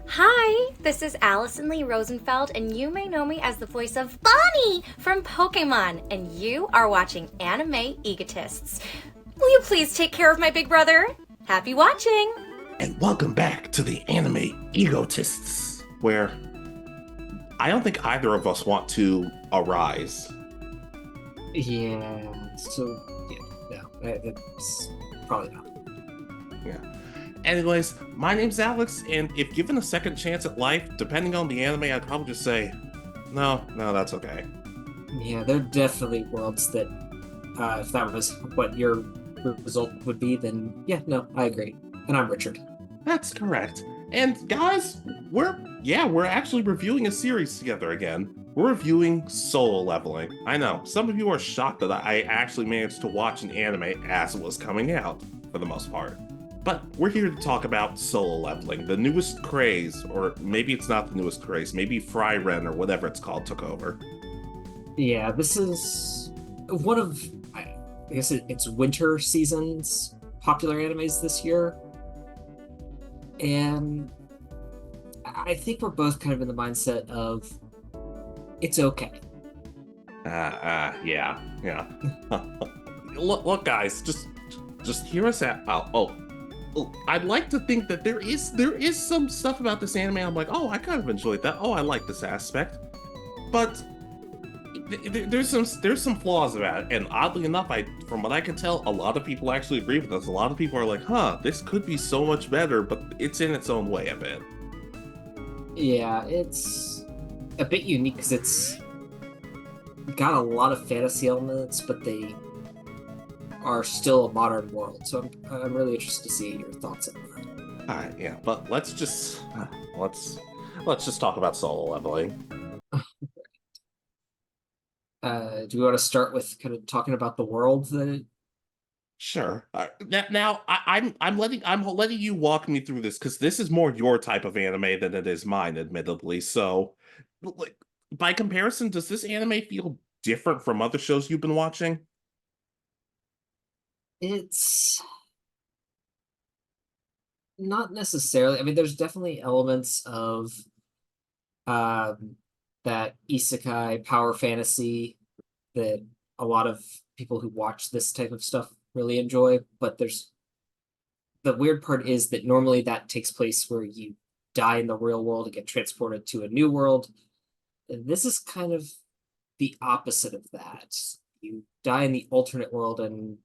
Hi, this is Allison Lee Rosenfeld, and you may know me as the voice of Bonnie from Pokemon, and you are watching Anime Egotists. Will you please take care of my big brother? Happy watching! And welcome back to the Anime Egotists, where I don't think either of us want to arise. Yeah, so yeah, no, it's probably not. Yeah. Anyways, my name's Alex, and if given a second chance at life, depending on the anime, I'd probably just say, no, that's okay. Yeah, there are definitely worlds that, if that was what your result would be, then yeah, no, I agree. And I'm Richard. That's correct. And guys, we're actually reviewing a series together again. We're reviewing Solo Leveling. I know, some of you are shocked that I actually managed to watch an anime as it was coming out, for the most part. But we're here to talk about Solo Leveling, the newest craze, or maybe it's not the newest craze, maybe Fryren or whatever it's called took over. Yeah, this is one of, I guess it's winter season's popular animes this year, and I think we're both kind of in the mindset of it's okay. Yeah. Look, guys, just hear us out. I'd like to think that there is some stuff about this anime. I'm like, oh, I kind of enjoyed that. Oh, I like this aspect, but there's some flaws about it. And oddly enough, from what I can tell, a lot of people actually agree with us. A lot of people are like, huh, this could be so much better, but it's in its own way a bit. Yeah, it's a bit unique because it's got a lot of fantasy elements, but they are still a modern world. So I'm really interested to see your thoughts on All right, yeah, but let's let's just talk about Solo Leveling. that. Do we want to start with kind of talking about the world that Sure. Now I'm letting you walk me through this because this is more your type of anime than it is mine, admittedly. So, like, by comparison, does this anime feel different from other shows you've been watching? it's not necessarily. I mean, there's definitely elements of um, that isekai power fantasy that a lot of people who watch this type of stuff really enjoy. But there's the weird part is that normally that takes place where you die in the real world and get transported to a new world. And this is kind of the opposite of that. You die in the alternate world and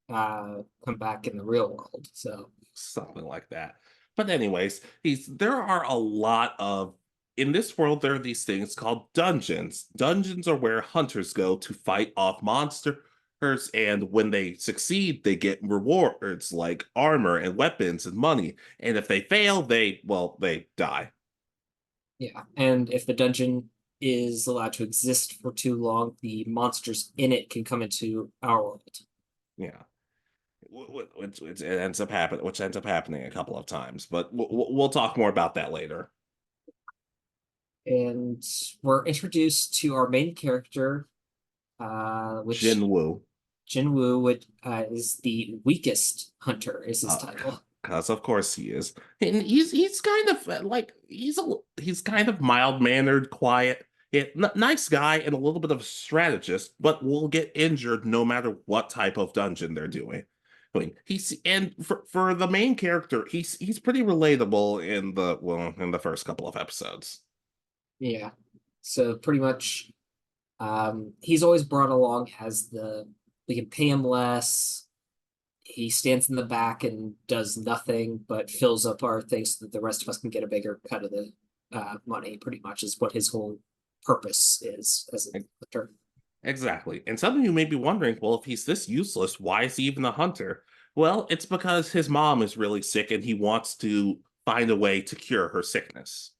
come back in the real world. So Something like that. But anyways, there are a lot of in this world there are these things called dungeons. Dungeons are where hunters go to fight off monsters, and when they succeed, they get rewards like armor and weapons and money. And if they fail, they die. yeah, and if the dungeon is allowed to exist for too long, the monsters in it can come into our world. Yeah. Which ends up happening a couple of times, but we'll talk more about that later. And we're introduced to our main character, which Jinwoo. Jinwoo, which is the weakest hunter, is his Uh, title. because of course he is, and he's kind of like he's kind of mild mannered, quiet, nice guy, and a little bit of a strategist, but will get injured no matter what type of dungeon they're doing. I mean, for the main character, he's pretty relatable in the first couple of episodes. Yeah. So pretty much, he's always brought along as we can pay him less. He stands in the back and does nothing but fills up our things so that the rest of us can get a bigger cut of the money. Pretty much is what his whole purpose is as a hunter. Exactly. And some of you may be wondering, well, if he's this useless, why is he even a hunter? Well, it's because his mom is really sick and he wants to find a way to cure her sickness.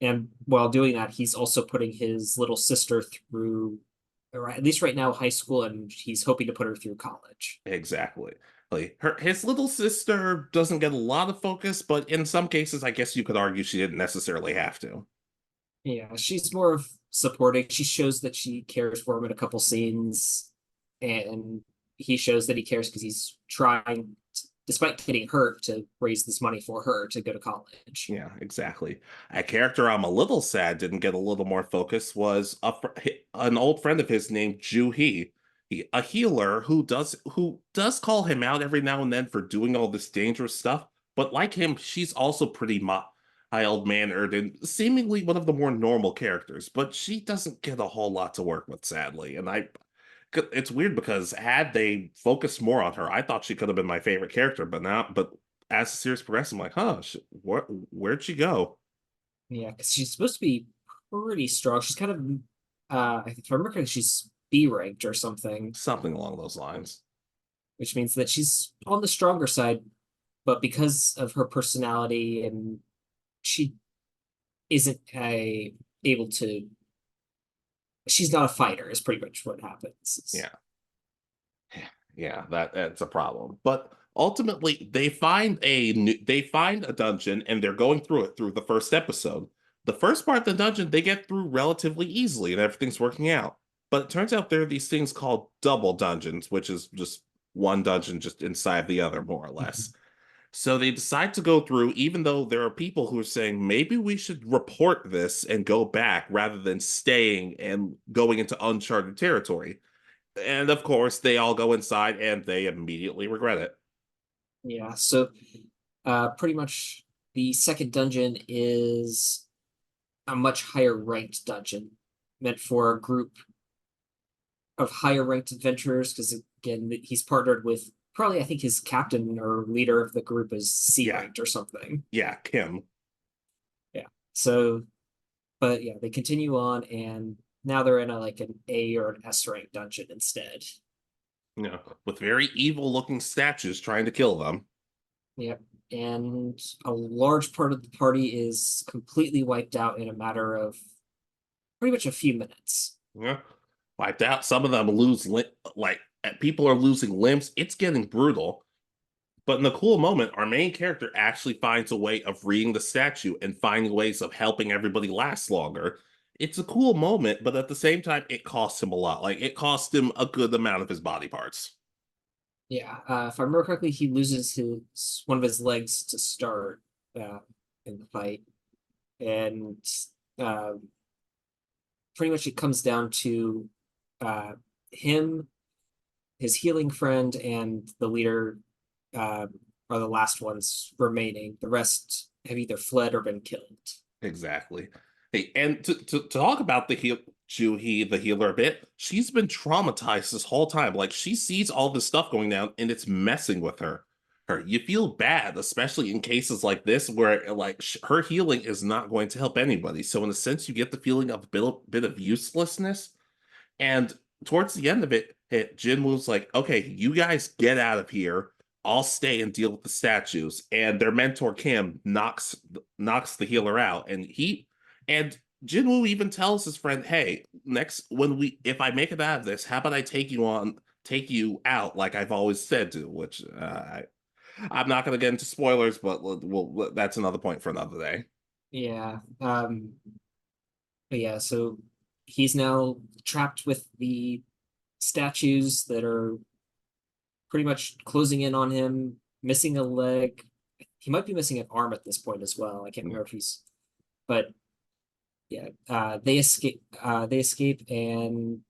And while doing that, he's also putting his little sister through, or at least right now, high school, and he's hoping to put her through college. Exactly. Like his little sister doesn't get a lot of focus, but in some cases, I guess you could argue she didn't necessarily have to. Yeah, she's more of supporting. She shows that she cares for him in a couple scenes, and he shows that he cares because he's trying despite getting hurt, to raise this money for her to go to college. Yeah, exactly. A character I'm a little sad didn't get a little more focus was an old friend of his named Ju Hee. A healer who does call him out every now and then for doing all this dangerous stuff, but like him, she's also pretty mild mannered and seemingly one of the more normal characters. But she doesn't get a whole lot to work with, sadly. And it's weird because had they focused more on her, I thought she could have been my favorite character. But as the series progressed, I'm like, huh, where'd she go? Yeah, because she's supposed to be pretty strong. She's kind of, if I remember correctly, she's B ranked or something, Something along those lines. which means that she's on the stronger side. But because of her personality, and she isn't able to, she's not a fighter. Is pretty much what happens. Yeah, yeah, that's a problem. But ultimately, they find a dungeon and they're going through it through the first episode. The first part of the dungeon they get through relatively easily and everything's working out. But it turns out there are these things called double dungeons, which is just one dungeon just inside the other, more or less. So they decide to go through, even though there are people who are saying maybe we should report this and go back rather than staying and going into uncharted territory. And of course, they all go inside and they immediately regret it. Yeah. So, pretty much the second dungeon is a much higher ranked dungeon, meant for a group of higher ranked adventurers. Because again, he's partnered with, probably, I think his captain or leader of the group is C Yeah, ranked or something. yeah, Kim. Yeah. So, but yeah, they continue on, and now they're in like an A or an S rank dungeon instead. With very evil looking statues trying to kill them. Yep. And a large part of the party is completely wiped out in a matter of pretty much a few minutes. Yeah. Wiped out. Some of them like people are losing limbs. It's getting brutal. But in the cool moment, our main character actually finds a way of reading the statue and finding ways of helping everybody last longer. It's a cool moment, but at the same time, it costs him a lot. Like it cost him a good amount of his body parts. Yeah, if I remember correctly, he loses his one of his legs to start uh, in the fight, and uh, pretty much it comes down to uh, him, his healing friend, and the leader uh, are the last ones remaining. The rest have either fled or been killed. Exactly. Hey, and to talk about Juhi, the healer a bit, she's been traumatized this whole time. Like she sees all this stuff going down and it's messing with her. You feel bad, especially in cases like this where like her healing is not going to help anybody. So in a sense, you get the feeling of a bit of uselessness. And towards the end of it, Jinwoo's like, okay, you guys get out of here. I'll stay and deal with the statues. And their mentor Kim knocks the healer out. And Jinwoo even tells his friend, hey, next if I make it out of this, how about I take you out like I've always said to, which I'm not gonna get into spoilers, but that's another point for another day. Yeah. But yeah, so he's now trapped with the statues that are pretty much closing in on him, missing a leg. He might be missing an arm at this point as well. I can't remember if he's, but yeah, they escape. They escape, and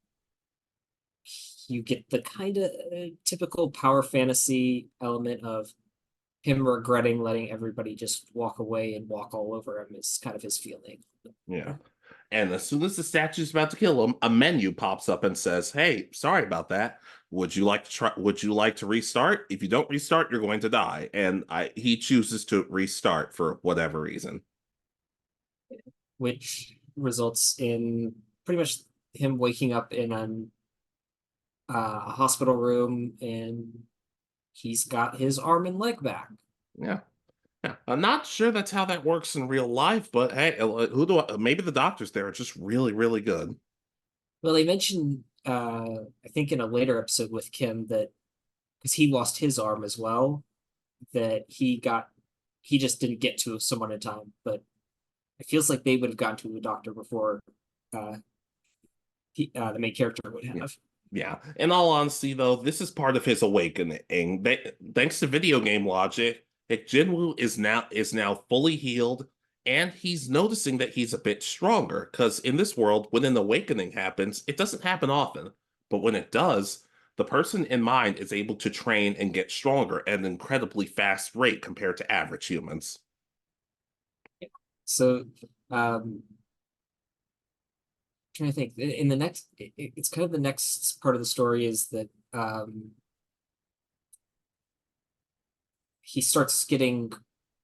you get the kind of typical power fantasy element of him regretting letting everybody just walk away and walk all over him is kind of his feeling. Yeah. And as soon as the statue's about to kill him, a menu pops up and says, "Hey, sorry about that. Would you like to restart? If you don't restart, you're going to die." And he chooses to restart for whatever reason. Which results in pretty much him waking up in a hospital room, and he's got his arm and leg back. Yeah. Yeah. I'm not sure that's how that works in real life, but hey, maybe the doctors there are just really, really good. Well, they mentioned, I think in a later episode with Kim, that because he lost his arm as well, that he just didn't get to someone in time. But it feels like they would have gotten to a doctor before uh, the main character would Yeah. have. Yeah. In all honesty, though, this is part of his awakening. Thanks to video game logic, Jinwoo is now fully healed, and he's noticing that he's a bit stronger. Because in this world, when an awakening happens, it doesn't happen often. But when it does, the person in mind is able to train and get stronger at an incredibly fast rate compared to average humans. So, trying to think in the next, it's kind of the next part of the story is that he starts getting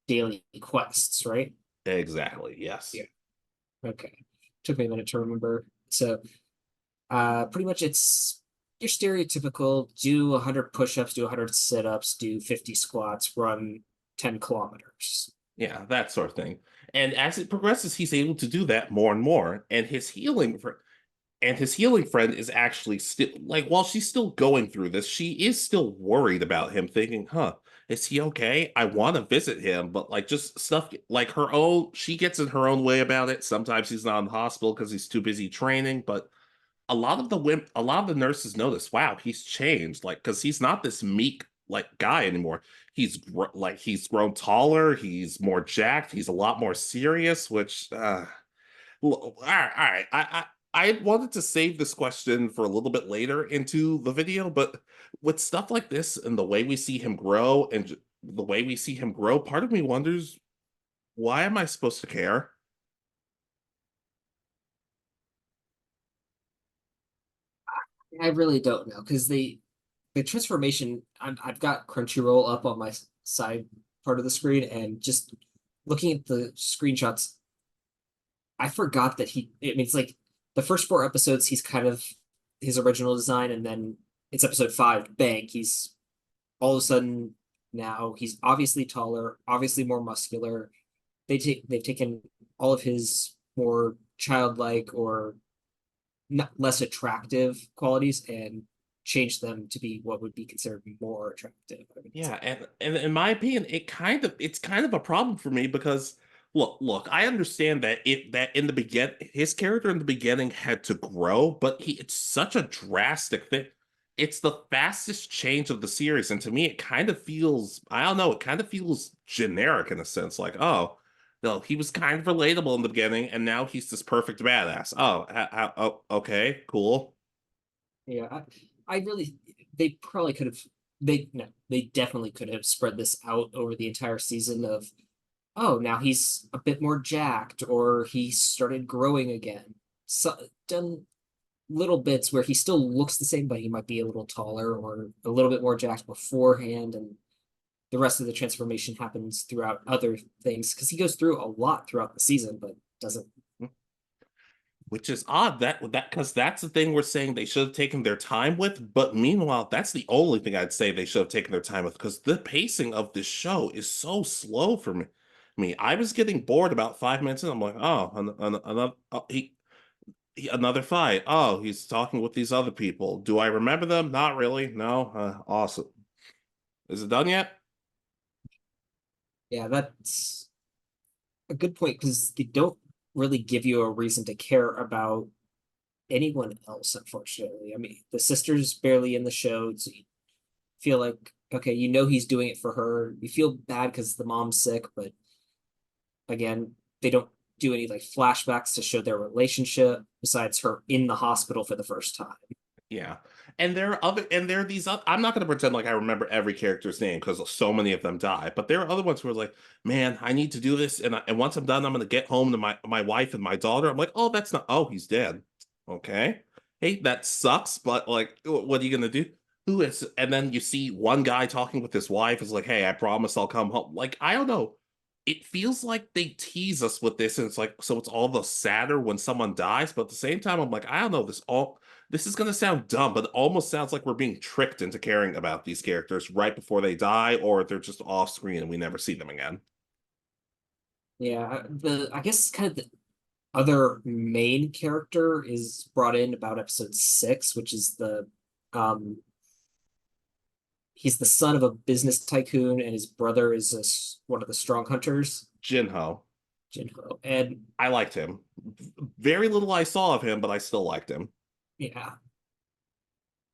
daily quests, right? Exactly, yes. Yeah. Okay. Took me a minute to remember. So, pretty much it's your stereotypical do 100 push-ups, do 100 sit-ups, do 50 squats, run 10 kilometers. Yeah, that sort of thing. And as it progresses, he's able to do that more and more. And his healing friend is actually still like while she's still going through this, she is still worried about him, thinking, huh, is he okay? I want to visit him, but like just stuff like her own, she gets in her own way about it. Sometimes he's not in the hospital because he's too busy training, but a lot of the nurses notice, wow, he's changed, like because he's not this meek like guy anymore. He's grown taller, he's more jacked, he's a lot more serious, which all right. I wanted to save this question for a little bit later into the video, but with stuff like this and the way we see him grow and the way we see him grow, part of me wonders, why am I supposed to care? I really don't know because the transformation. I've got Crunchyroll up on my side part of the screen, and just looking at the screenshots, I forgot that he. I mean, it's like the first 4 episodes, he's kind of his original design, and then it's episode 5, bang, he's all of a sudden now he's obviously taller, obviously more muscular. They've taken all of his more childlike or not less attractive qualities and changed them to be what would be considered more attractive. I mean, Yeah, and in my opinion, it's kind of a problem for me because look, I understand that in the his character in the beginning had to grow, but it's such a drastic thing. It's the fastest change of the series, and to me, it kind of feels, I don't know, it kind of feels generic in a sense, like, oh, no, he was kind of relatable in the beginning, and now he's this perfect badass. Oh, okay, cool. yeah, I really they probably could have they no they definitely could have spread this out over the entire season of oh now he's a bit more jacked or he started growing again. So done little bits where he still looks the same, but he might be a little taller or a little bit more jacked beforehand, and the rest of the transformation happens throughout other things because he goes through a lot throughout the season, but doesn't. Which is odd that because that's the thing we're saying they should have taken their time with. But meanwhile, that's the only thing I'd say they should have taken their time with because the pacing of this show is so slow for me. I was getting bored about 5 minutes and I'm like, oh, another another fight. Oh, he's talking with these other people. Do I remember them? Not really. No. Awesome. Is it done yet? Yeah, that's a good point because they don't really give you a reason to care about anyone else, unfortunately. I mean, the sister's barely in the show, so you feel like, okay, you know he's doing it for her. You feel bad because the mom's sick, but again, they don't do any like flashbacks to show their relationship besides her in the hospital for the first time. Yeah. And there are these I'm not going to pretend like I remember every character's name because so many of them die, but there are other ones who are like, man, I need to do this and once I'm done I'm going to get home to my wife and my daughter. I'm like, "Oh, that's not oh, he's dead." Okay. Hey, that sucks, but like what are you going to do? Who is and then you see one guy talking with his wife is like, "Hey, I promise I'll come home." Like, I don't know. It feels like they tease us with this and it's like so it's all the sadder when someone dies, but at the same time I'm like, I don't know, this is going to sound dumb, but it almost sounds like we're being tricked into caring about these characters right before they die, or they're just off screen and we never see them again. Yeah, the I guess kind of the other main character is brought in about episode 6, which is the um he's the son of a business tycoon and his brother is one of the strong hunters, Jinho, Jinho. And I liked him. Very little I saw of him, but I still liked him. yeah,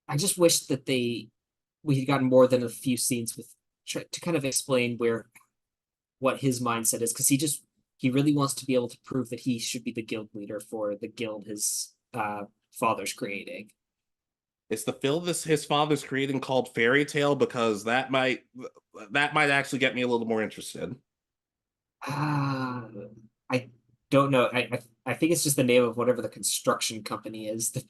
I just wish that we had gotten more than a few scenes with to kind of explain what his mindset is, because he really wants to be able to prove that he should be the guild leader for the guild his father's creating. Is the film this his father's creating called Fairy Tale? Because that might actually get me a little more interested. Ah, I don't know. I think it's just the name of whatever the construction company is that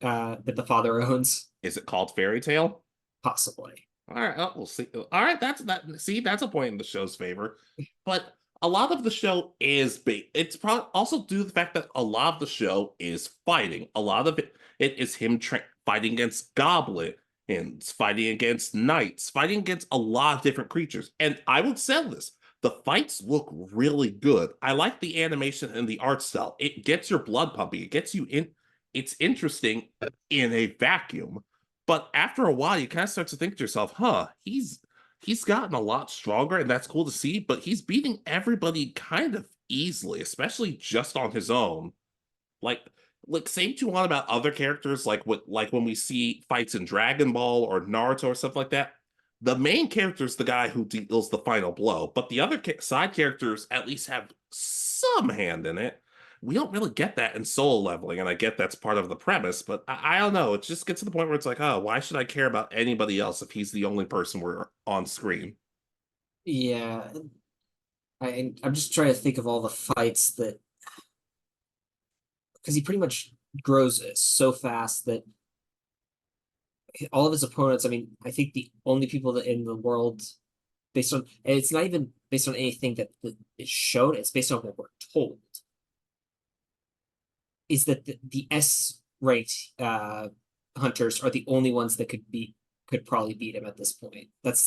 that the father owns, Is it called Fairy Tale? possibly. All right, we'll see. All right, that. See, that's a point in the show's favor. But a lot of the show is it's probably also due to the fact that a lot of the show is fighting. A lot of it is him fighting against goblin and fighting against knights, fighting against a lot of different creatures. And I would say this: the fights look really good. I like the animation and the art style. It gets your blood pumping. It gets you in. It's interesting in a vacuum. But after a while, you kind of start to think to yourself, huh, he's gotten a lot stronger, and that's cool to see, but he's beating everybody kind of easily, especially just on his own. Like like same to one about other characters, like when we see fights in Dragon Ball or Naruto or stuff like that. The main character is the guy who deals the final blow, but the other side characters at least have some hand in it. We don't really get that in Solo Leveling, and I get that's part of the premise, but I don't know. It just gets to the point where it's like, oh, why should I care about anybody else if he's the only person we're on screen? Yeah, I'm just trying to think of all the fights that, because he pretty much grows so fast that all of his opponents. I mean, I think the only people that in the world, based on, and it's not even based on anything that is shown, it's based on what we're told, is that the S ranked hunters are the only ones that could probably beat him at this point. But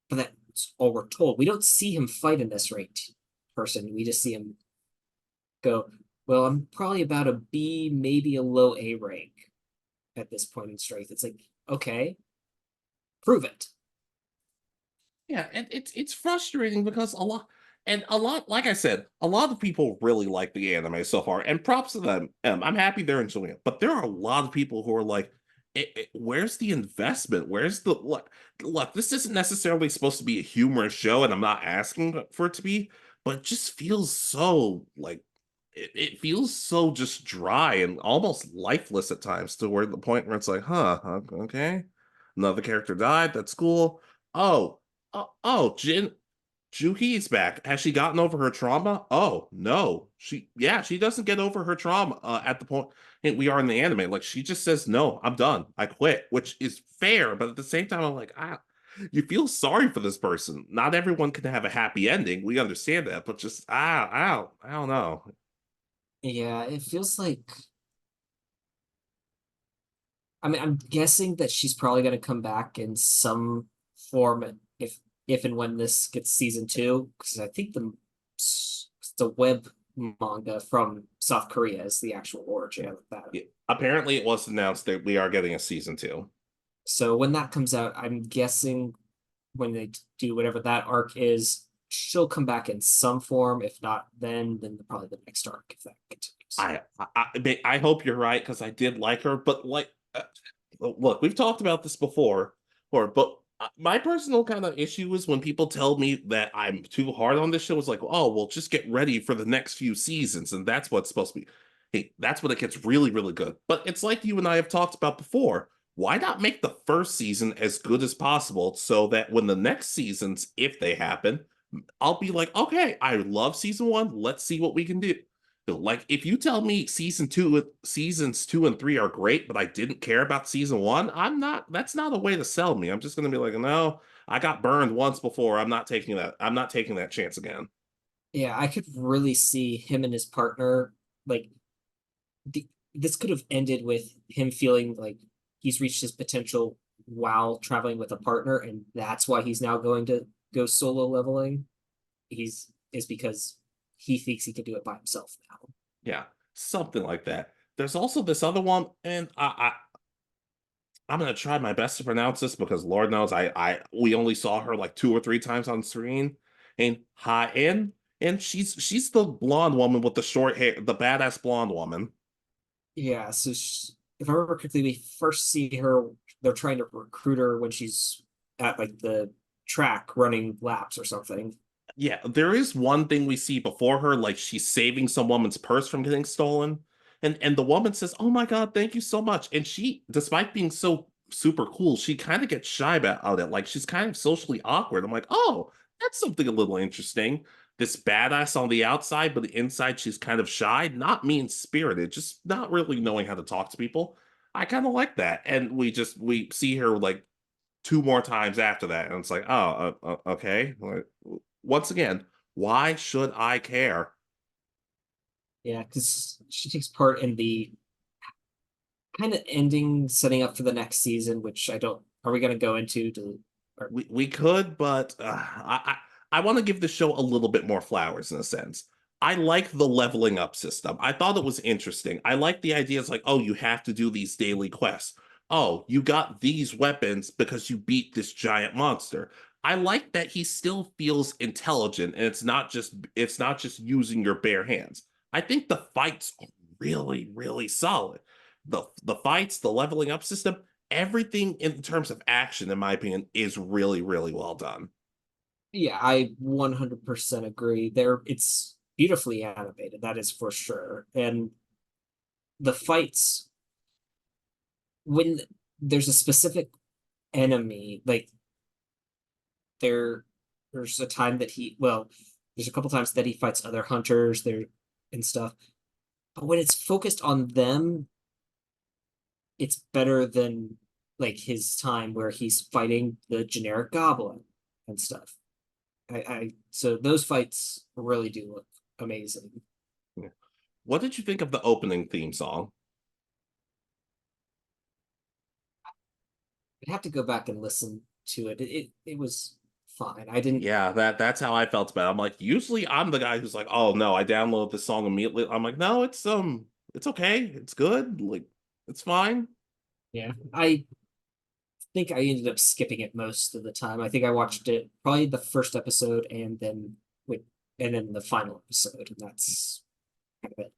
that's all we're told. We don't see him fight an S ranked person. We just see him go, well, I'm probably about a B, maybe a low A rank at this point in strength. It's like, okay, prove it. Yeah, and it's frustrating because a lot, like I said, a lot of people really like the anime so far, and props to them. I'm happy they're enjoying it, but there are a lot of people who are like, "Where's the investment? Where's the look? This isn't necessarily supposed to be a humorous show, and I'm not asking for it to be, but it just feels so like it feels so just dry and almost lifeless at times, to where the point where it's like, okay, another character died. That's cool. Oh." Jin Juhi's back. Has she gotten over her trauma? Oh no, she doesn't get over her trauma at the point we are in the anime. Like she just says, "No, I'm done. I quit," which is fair, but at the same time, I'm like, you feel sorry for this person. Not everyone can have a happy ending. We understand that, but just I don't know. Yeah, it feels like, I mean, I'm guessing that she's probably going to come back in some form if and when this gets season two, because I think the web manga from South Korea is the actual origin of that. Yeah, apparently, it was announced that we are getting a season two. So when that comes out, I'm guessing when they do whatever that arc is, she'll come back in some form. If not, then probably the next arc if that continues. I hope you're right because I did like her, but look, we've talked about this before, but my personal kind of issue is when people tell me that I'm too hard on this show. It's like, oh, well, just get ready for the next few seasons, and that's what's supposed to be. Hey, that's when it gets really, really good. But it's like you and I have talked about before. Why not make the first season as good as possible so that when the next seasons, if they happen, I'll be like, okay, I love season one. Let's see what we can do. Like, if you tell me seasons two and three are great, but I didn't care about season one, that's not a way to sell me. I'm just going to be like, no, I got burned once before. I'm not taking that chance again. Yeah, I could really see him and his partner, like, this could have ended with him feeling like he's reached his potential while traveling with a partner, and that's why he's now going to go solo leveling. Is because he thinks he can do it by himself now. Yeah, something like that. There's also this other one, and I'm gonna try my best to pronounce this because Lord knows we only saw her like two or three times on screen. And and she's the blonde woman with the short hair, the badass blonde woman. Yeah, so if I remember correctly, we first see her, they're trying to recruit her when she's at like the track running laps or something. Yeah, there is one thing we see before her, like she's saving some woman's purse from getting stolen. And the woman says, "Oh my God, thank you so much." And she, despite being so super cool, she kind of gets shy about it. Like she's kind of socially awkward. I'm like, oh, that's something a little interesting. This badass on the outside, but the inside she's kind of shy, not mean-spirited, just not really knowing how to talk to people. I kind of like that. And we see her like two more times after that, and it's like, oh, okay. Like, once again, why should I care? Yeah, because she takes part in the kind of ending, setting up for the next season, which I don't. Are we going to go into? Or, We could, but I want to give the show a little bit more flowers in a sense. I like the leveling up system. I thought it was interesting. I like the idea. It's like, oh, you have to do these daily quests. Oh, you got these weapons because you beat this giant monster. I like that he still feels intelligent and it's not just using your bare hands. I think the fights are really, really solid. The fights, the leveling up system, everything in terms of action, in my opinion, is really, really well done. yeah, I 100% agree. There, it's beautifully animated. That is for sure. And the fights, when there's a specific enemy, like there, there's a time that there's a couple times that he fights other hunters there and stuff. But when it's focused on them, it's better than like his time where he's fighting the generic goblin and stuff. So those fights really do look amazing. Yeah. What did you think of the opening theme song? I'd have to go back and listen to it. It was fine. I didn't. Yeah, that's how I felt about it. I'm like, usually I'm the guy who's like, oh no, I download the song immediately. I'm like, no, it's okay, it's good, like it's fine. Yeah, I think I ended up skipping it most of the time. I think I watched it probably the first episode and then the final episode, and that's kind of it.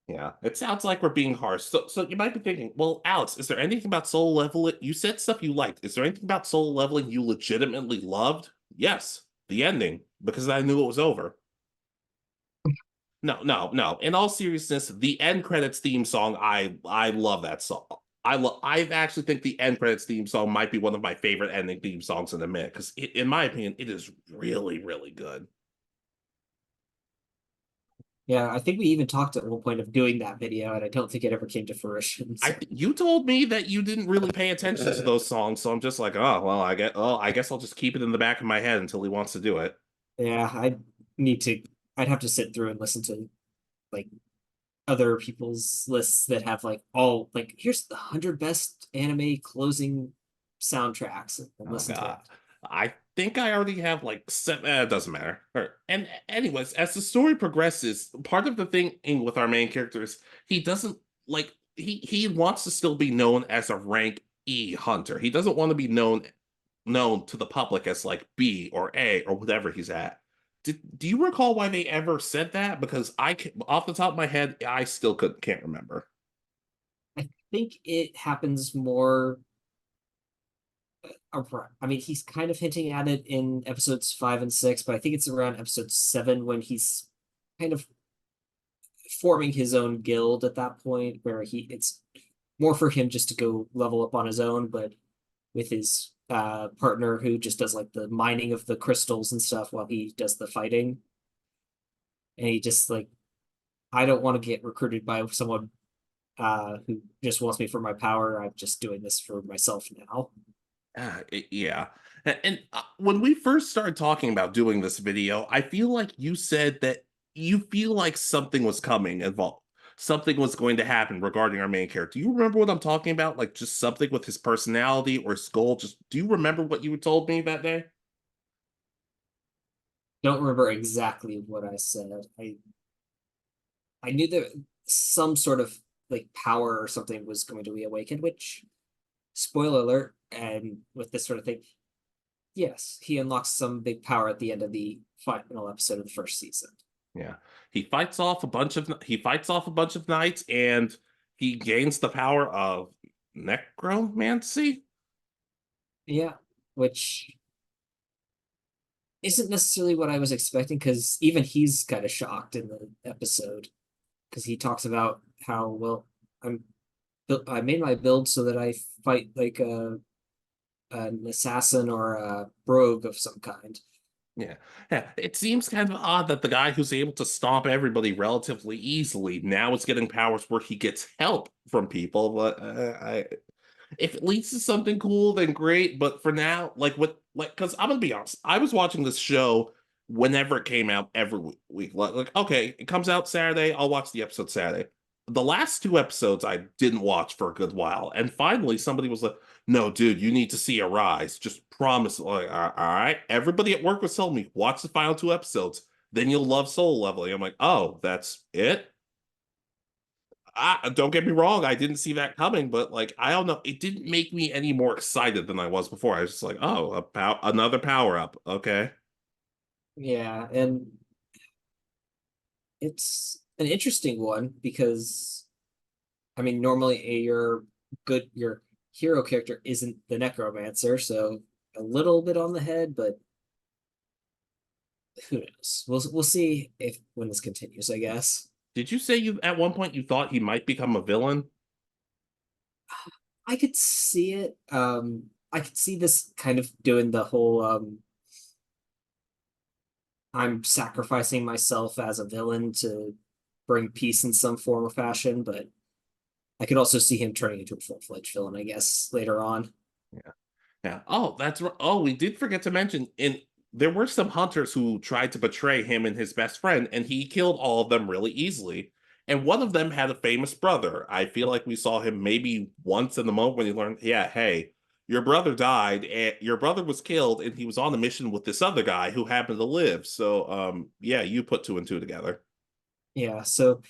Yeah, it sounds like we're being harsh. So you might be thinking, well, Alex, is there anything about Soul Leveling? You said stuff you liked. Is there anything about Soul Leveling you legitimately loved? Yes, the ending, because I knew it was over. No, no, no. In all seriousness, the end credits theme song, I love that song. I actually think the end credits theme song might be one of my favorite ending theme songs in a minute, because in my opinion, it is really, really good. Yeah, I think we even talked at one point of doing that video, and I don't think it ever came to fruition. So You told me that you didn't really pay attention to those songs, so I'm just like, oh well, I guess I'll just keep it in the back of my head until he wants to do it. yeah, need to. I'd have to sit through and listen to like other people's lists that have like all like here's the 100 best anime closing soundtracks and Oh listen to God. that. I think I already have like seven. It doesn't matter. And anyways, as the story progresses, part of the thing with our main character is he doesn't like he wants to still be known as a rank E hunter. He doesn't want to be known to the public as like B or A or whatever he's at. Do you recall why they ever said that? Because off the top of my head, I still can't remember. I think it happens more around, I mean, he's kind of hinting at it in episodes 5 and 6, but I think it's around episode 7 when he's kind of forming his own guild at that point, where it's more for him just to go level up on his own, but with his partner who just does like the mining of the crystals and stuff while he does the fighting. And he just like, I don't want to get recruited by someone who just wants me for my power. I'm just doing this for myself now. Yeah. And when we first started talking about doing this video, I feel like you said that you feel like something was coming involved. Something was going to happen regarding our main character. Do you remember what I'm talking about? Like just something with his personality or his goal? Just do you remember what you told me that day? Don't remember exactly what I said. I knew that some sort of like power or something was going to be awakened, which spoiler alert, and with this sort of thing, yes, he unlocks some big power at the end of the final episode of the first season. Yeah. He fights off a bunch of knights and he gains the power of necromancy. Yeah, which isn't necessarily what I was expecting because even he's kind of shocked in the episode because he talks about how well I'm I made my build so that I fight like an assassin or a rogue of some kind. Yeah. Yeah. It seems kind of odd that the guy who's able to stomp everybody relatively easily now is getting powers where he gets help from people. But if it leads to something cool, then great. But for now, because I'm gonna be honest, I was watching this show whenever it came out every week. Okay, it comes out Saturday, I'll watch the episode Saturday. The last two episodes I didn't watch for a good while, and finally somebody was like, "No, dude, you need to see a rise. Just promise." Like, all right. Everybody at work was telling me, "Watch the final two episodes, then you'll love Soul Leveling." I'm like, "Oh, that's it." Don't get me wrong, I didn't see that coming, but like I don't know, it didn't make me any more excited than I was before. I was just like, oh, another power up. Okay. Yeah, and it's an interesting one because I mean normally your hero character isn't the necromancer, so a little bit on the head, but who knows? We'll see if when this continues, I guess. Did you say you at one point you thought he might become a villain? I could see it. I could see this kind of doing the whole I'm sacrificing myself as a villain to bring peace in some form or fashion, but I could also see him turning into a full-fledged villain, I guess, later on. Yeah. Yeah. Oh, that's right. Oh, we did forget to mention in there were some hunters who tried to betray him and his best friend, and he killed all of them really easily. And one of them had a famous brother. I feel like we saw him maybe once in the moment when he learned, yeah, hey, your brother died, and your brother was killed, and he was on a mission with this other guy who happened to live. So, yeah, you put two and two together. Yeah, so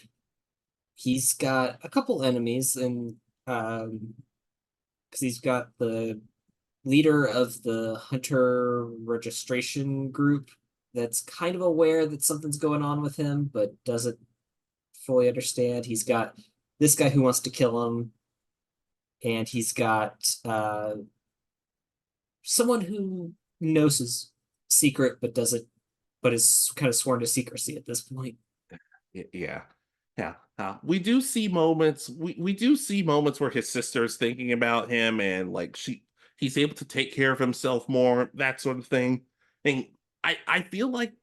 he's got a couple enemies, and because he's got the leader of the hunter registration group that's kind of aware that something's going on with him, but doesn't fully understand. He's got this guy who wants to kill him, and he's got someone who knows his secret but doesn't, but is kind of sworn to secrecy at this point. Yeah. Yeah. We do see moments. We do see moments where his sister's thinking about him and like he's able to take care of himself more, that sort of thing. And I feel like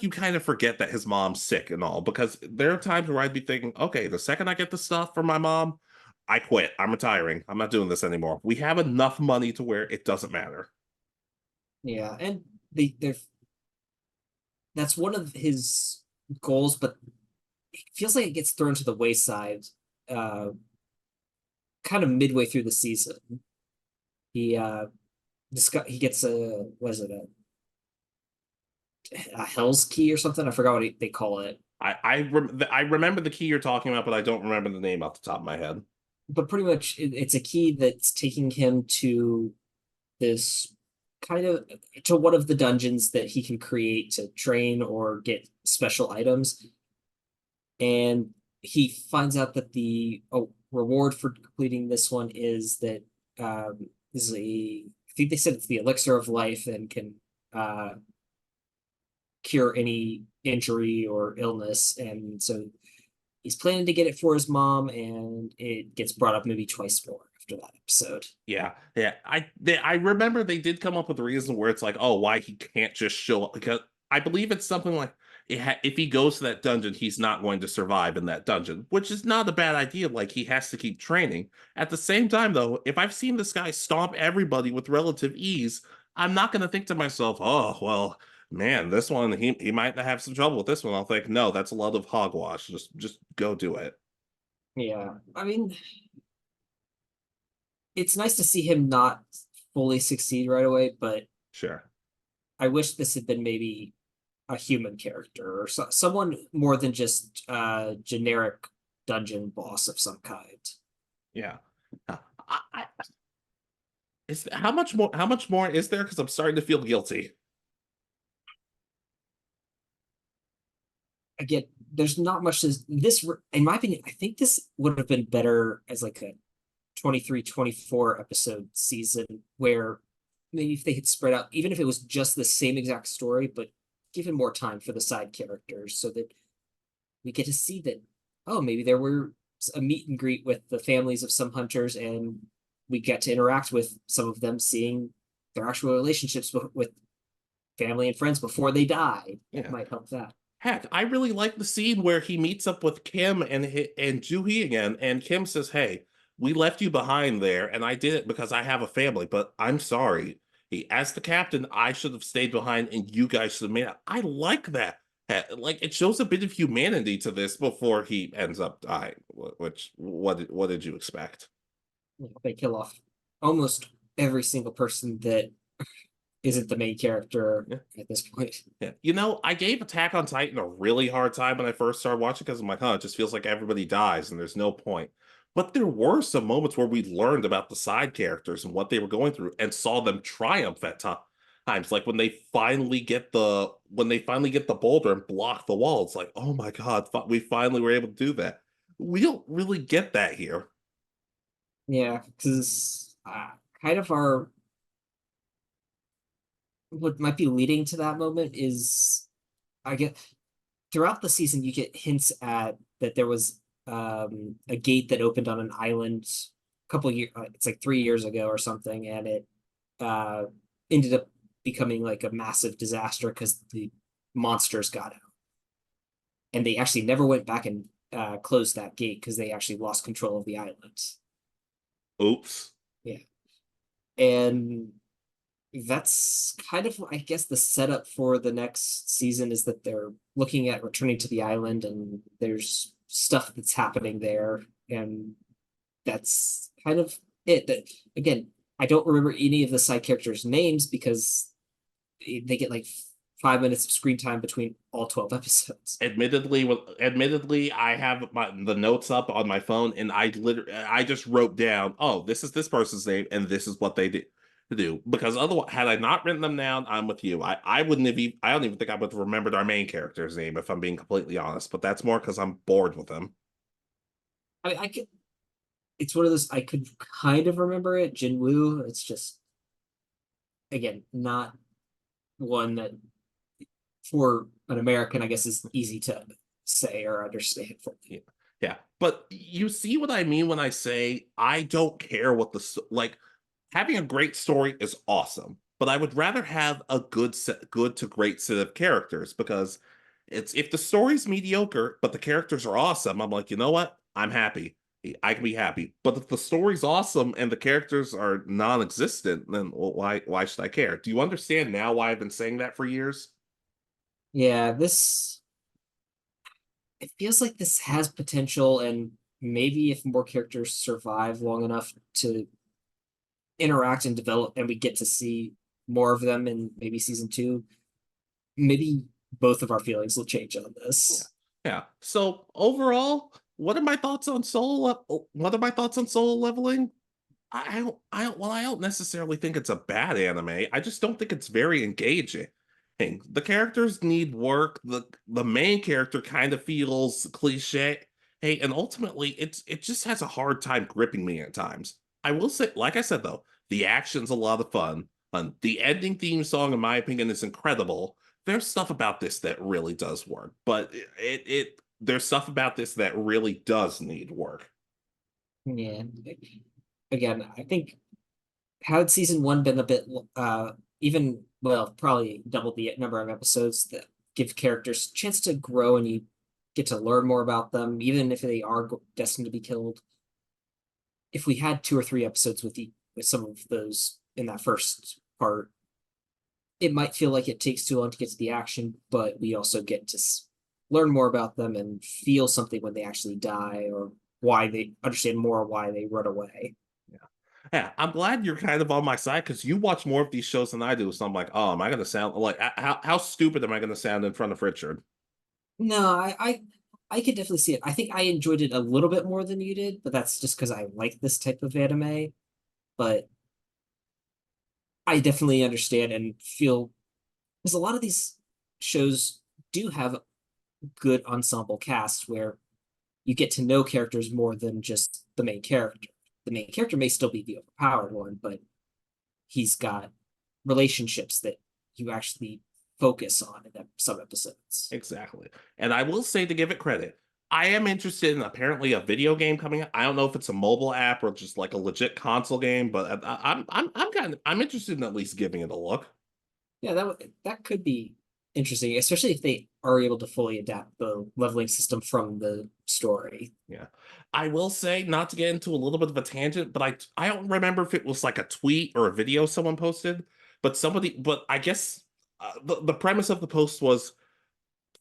you kind of forget that his mom's sick and all because there are times where I'd be thinking, okay, the second I get the stuff from my mom, I quit. I'm retiring. I'm not doing this anymore. We have enough money to where it doesn't matter. Yeah, and they're that's one of his goals, but it feels like it gets thrown to the wayside uh kind of midway through the season. He he gets a what is it, a Hell's Key or something? I forgot what they call it. I remember the key you're talking about, but I don't remember the name off the top of my head. But pretty much it's a key that's taking him to this kind of to one of the dungeons that he can create to train or get special items. And he finds out that the reward for completing this one is that this is I think they said it's the elixir of life and can uh, cure any injury or illness. And so he's planning to get it for his mom, and it gets brought up maybe twice more after that episode. Yeah, yeah. I remember they did come up with a reason where it's like, oh, why he can't just show up because I believe it's something like if he goes to that dungeon, he's not going to survive in that dungeon, which is not a bad idea. Like he has to keep training. At the same time, though, if I've seen this guy stomp everybody with relative ease, I'm not going to think to myself, oh, well, man, this one he might have some trouble with this one. I'll think, no, that's a lot of hogwash. Just go do it. Yeah, I mean, it's nice to see him not fully succeed right away, but Sure. I wish this had been maybe a human character or someone more than just a generic dungeon boss of some kind. Yeah. Is how much more? How much more is there? Because I'm starting to feel guilty. Again, there's not much to this, in my opinion. I think this would have been better as like a 23, 24 episode season where maybe if they had spread out, even if it was just the same exact story, but given more time for the side characters so that we get to see that, oh, maybe there were a meet and greet with the families of some hunters, and we get to interact with some of them, seeing their actual relationships with family and friends before they die. It Yeah. might help that. Heck, I really like the scene where he meets up with Kim and Juhi again, and Kim says, "Hey, we left you behind there, and I did it because I have a family, but I'm sorry. As the captain, I should have stayed behind, and you guys should have made it." I like that. Like it shows a bit of humanity to this before he ends up dying. Which what did you expect? They kill off almost every single person that isn't the main character Yeah. at this point. Yeah. I gave Attack on Titan a really hard time when I first started watching because I'm like, it just feels like everybody dies and there's no point. But there were some moments where we learned about the side characters and what they were going through and saw them triumph at times. Like when they finally get the boulder and block the wall, it's like, oh my God, we finally were able to do that. We don't really get that here. Yeah, because kind of our what might be leading to that moment is I get throughout the season you get hints at that there was a gate that opened on an island a couple years, it's like 3 years ago or something, and it uh ended up becoming like a massive disaster because the monsters got out, and they actually never went back and closed that gate because they actually lost control of the island. Oops. Yeah, and that's kind of, I guess, the setup for the next season is that they're looking at returning to the island, and there's stuff that's happening there, and that's kind of it. That again, I don't remember any of the side characters' names because they get like 5 minutes of screen time between all 12 episodes. Admittedly, I have the notes up on my phone, and I just wrote down, oh, this is this person's name, and this is what they did to do. Because otherwise, had I not written them down, I'm with you. I wouldn't have even, I don't even think I would have remembered our main character's name if I'm being completely honest. But that's more because I'm bored with them. I could. It's one of those I could kind of remember it. Jinwoo. It's just again not one that for an American, I guess, is easy to say or understand for me. Yeah. Yeah, but you see what I mean when I say I don't care what like having a great story is awesome, but I would rather have a good to great set of characters because it's if the story's mediocre but the characters are awesome, I'm like, you know what? I'm happy. I can be happy. But if the story's awesome and the characters are non-existent, then well, why should I care? Do you understand now why I've been saying that for years? Yeah, this it feels like this has potential, and maybe if more characters survive long enough to interact and develop, and we get to see more of them in maybe season two, maybe both of our feelings will change on Yeah. this. Yeah. So overall, what are my thoughts on what are my thoughts on solo leveling? I don't necessarily think it's a bad anime. I just don't think it's very engaging. The characters need work. The main character kind of feels cliche. Hey, and ultimately it just has a hard time gripping me at times. I will say, like I said though, the action's a lot of fun. The ending theme song, in my opinion, is incredible. There's stuff about this that really does work, but there's stuff about this that really does need work. Yeah. Again, I think had season one been a bit even well, probably double the number of episodes that give characters a chance to grow and you get to learn more about them, even if they are destined to be killed. If we had 2 or 3 episodes with some of those in that first part, it might feel like it takes too long to get to the action, but we also get to learn more about them and feel something when they actually die, or why they understand more why they run away. Yeah, I'm glad you're kind of on my side because you watch more of these shows than I do. So I'm like, oh, am I going to sound like how stupid am I going to sound in front of Richard? No, I could definitely see it. I think I enjoyed it a little bit more than you did, but that's just because I like this type of anime. But I definitely understand and feel because a lot of these shows do have good ensemble cast where you get to know characters more than just the main character. The main character may still be the overpowered one, but he's got relationships that you actually focus on in some episodes. Exactly. And I will say, to give it credit, I am interested in apparently a video game coming out. I don't know if it's a mobile app or just like a legit console game, but I'm interested in at least giving it a look. Yeah, that could be interesting, especially if they are able to fully adapt the leveling system from the story. Yeah. I will say, not to get into a little bit of a tangent, but I don't remember if it was like a tweet or a video someone posted, but I guess the premise of the post was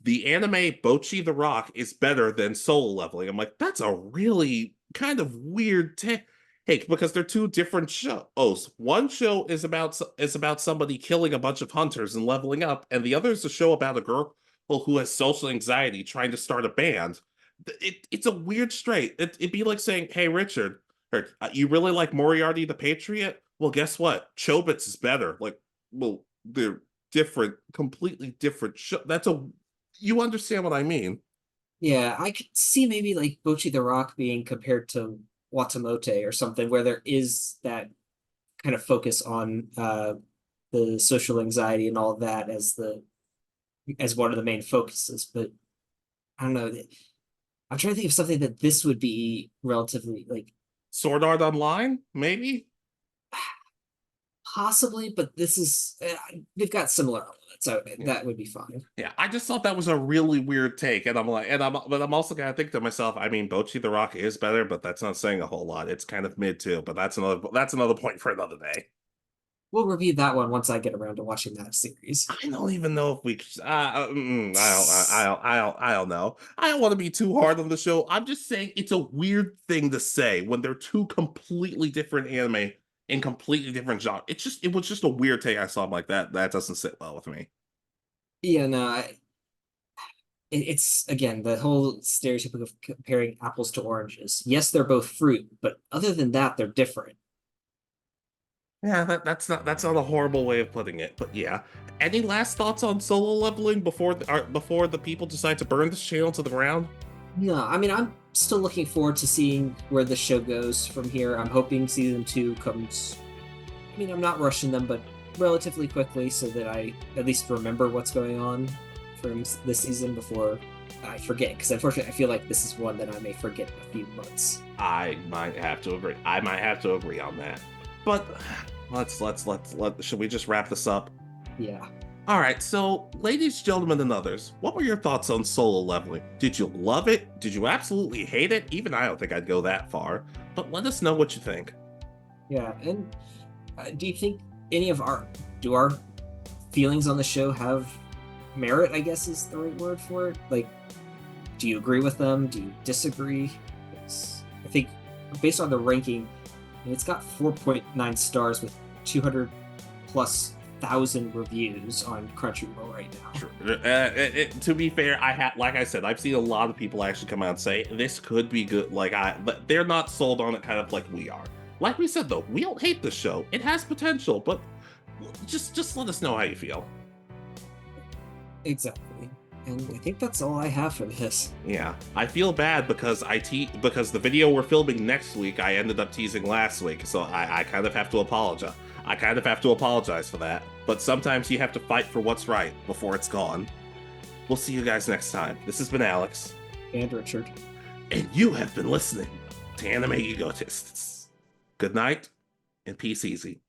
the anime Bocchi the Rock is better than solo leveling. I'm like, that's a really kind of weird take. Hey, because they're two different shows. One show is about somebody killing a bunch of hunters and leveling up, and the other is a show about a girl who has social anxiety trying to start a band. It's a weird straight. It'd be like saying, "Hey, Richard, you really like Moriarty the Patriot? Well, guess what? Chobits is better." Like, well, they're different, completely different show. You understand what I mean? Yeah, I could see maybe like Bocchi the Rock being compared to Watamote or something, where there is that kind of focus on the social anxiety and all of that as one of the main focuses. But I don't know. I'm trying to think of something that this would be relatively like Sword Art Online, maybe? possibly, but this is they've got similar elements, so Yeah. that would be fine. Yeah, I just thought that was a really weird take, and I'm also gonna think to myself, I mean, Bocchi the Rock is better, but that's not saying a whole lot. It's kind of mid too, but that's another point for another day. We'll review that one once I get around to watching that series. I don't even know if we. I don't know. I don't want to be too hard on the show. I'm just saying it's a weird thing to say when they're two completely different anime in completely different genre. It was just a weird take I saw. I'm like that. That doesn't sit well with me. Yeah, no, it's again the whole stereotype of comparing apples to oranges. Yes, they're both fruit, but other than that, they're different. Yeah, that's not a horrible way of putting it, but yeah. Any last thoughts on solo leveling before the people decide to burn this channel to the ground? No, I mean I'm still looking forward to seeing where the show goes from here. I'm hoping season 2 comes. I mean, I'm not rushing them, but relatively quickly so that I at least remember what's going on from this season before I forget. Because unfortunately, I feel like this is one that I may forget in a few months. I might have to agree. I might have to agree on that. But should we just wrap this up? Yeah. All right, so ladies, gentlemen, and others, what were your thoughts on solo leveling? Did you love it? Did you absolutely hate it? Even I don't think I'd go that far. But let us know what you think. Yeah, and do you think any of our feelings on the show have merit? I guess is the right word for it. Like, do you agree with them? Do you disagree? I think based on the ranking, it's got 4.9 stars with 200 plus thousand reviews on Crunchyroll right now. Sure. To be fair, like I said, I've seen a lot of people actually come out and say this could be good. But they're not sold on it, kind of like we are. Like we said though, we don't hate the show. It has potential, but just let us know how you feel. Exactly. And I think that's all I have for this. Yeah, I feel bad because because the video we're filming next week I ended up teasing last week, so I kind of have to apologize. I kind of have to apologize for that. But sometimes you have to fight for what's right before it's gone. We'll see you guys next time. This has been Alex. And Richard. And you have been listening to Anime Egotists. Good night and peace easy.